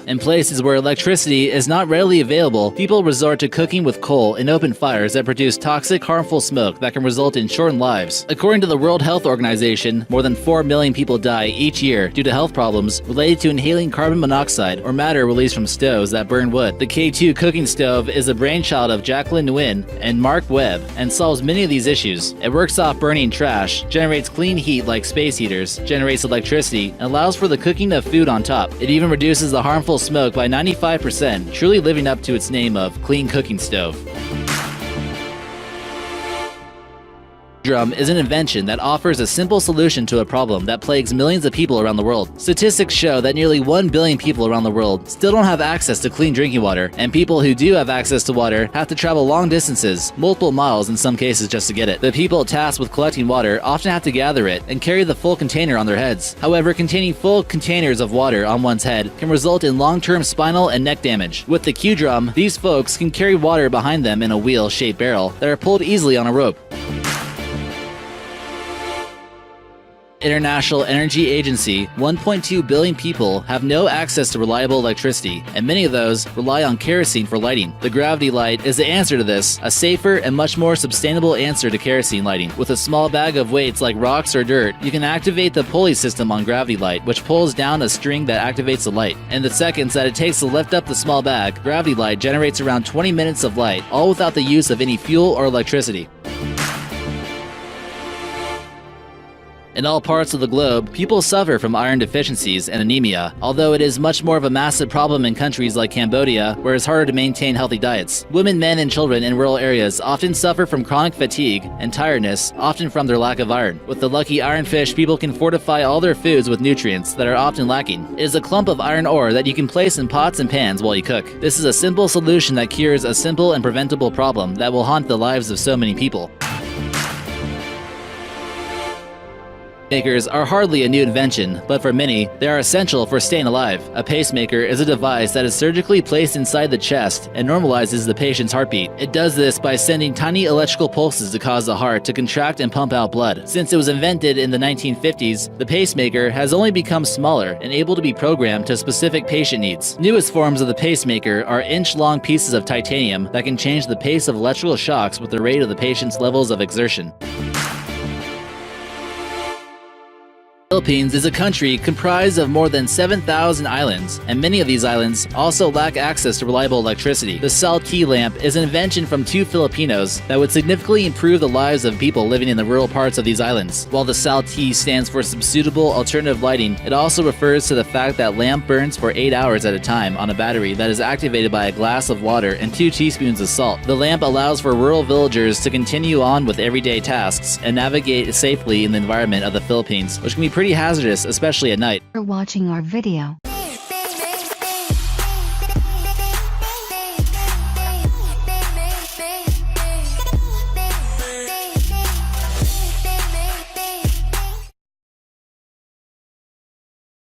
In places where electricity is not readily available, people resort to cooking with coal and open fires that produce toxic, harmful smoke that can result in shortened lives. According to the World Health Organization, more than 4 million people die each year due to health problems related to inhaling carbon monoxide or matter released from stoves that burn wood. The K2 cooking stove is the brainchild of Jacqueline Nguyen and Mark Webb and solves many of these issues. It works off burning trash, generates clean heat like space heaters, generates electricity, and allows for the cooking of food on top. It even reduces the harmful smoke by 95%, truly living up to its name of clean cooking stove. Drum is an invention that offers a simple solution to a problem that plagues millions of people around the world. Statistics show that nearly 1 billion people around the world still don't have access to clean drinking water, and people who do have access to water have to travel long distances, multiple miles in some cases, just to get it. The people tasked with collecting water often have to gather it and carry the full container on their heads. However, containing full containers of water on one's head can result in long-term spinal and neck damage. With the Q-drum, these folks can carry water behind them in a wheel-shaped barrel that are pulled easily on a rope. International Energy Agency, 1.2 billion people have no access to reliable electricity, and many of those rely on kerosene for lighting. The gravity light is the answer to this, a safer and much more sustainable answer to kerosene lighting. With a small bag of weights like rocks or dirt, you can activate the pulley system on gravity light, which pulls down a string that activates the light. In the seconds that it takes to lift up the small bag, gravity light generates around 20 minutes of light, all without the use of any fuel or electricity. In all parts of the globe, people suffer from iron deficiencies and anemia, although it is much more of a massive problem in countries like Cambodia, where it's harder to maintain healthy diets. Women, men, and children in rural areas often suffer from chronic fatigue and tiredness, often from their lack of iron. With the lucky ironfish, people can fortify all their foods with nutrients that are often lacking. It is a clump of iron ore that you can place in pots and pans while you cook. This is a simple solution that cures a simple and preventable problem that will haunt the lives of so many people. Pacemakers are hardly a new invention, but for many, they are essential for staying alive. A pacemaker is a device that is surgically placed inside the chest and normalizes the patient's heartbeat. It does this by sending tiny electrical pulses to cause the heart to contract and pump out blood. Since it was invented in the 1950s, the pacemaker has only become smaller and able to be programmed to specific patient needs. Newest forms of the pacemaker are inch-long pieces of titanium that can change the pace of electrical shocks with the rate of the patient's levels of exertion. The Philippines is a country comprised of more than 7,000 islands, and many of these islands also lack access to reliable electricity. The Saltee lamp is an invention from two Filipinos that would significantly improve the lives of people living in the rural parts of these islands. While the Saltee stands for suitable alternative lighting, it also refers to the fact that lamp burns for 8 hours at a time on a battery that is activated by a glass of water and 2 teaspoons of salt. The lamp allows for rural villagers to continue on with everyday tasks and navigate safely in the environment of the Philippines, which can be pretty hazardous, especially at night. For watching our video.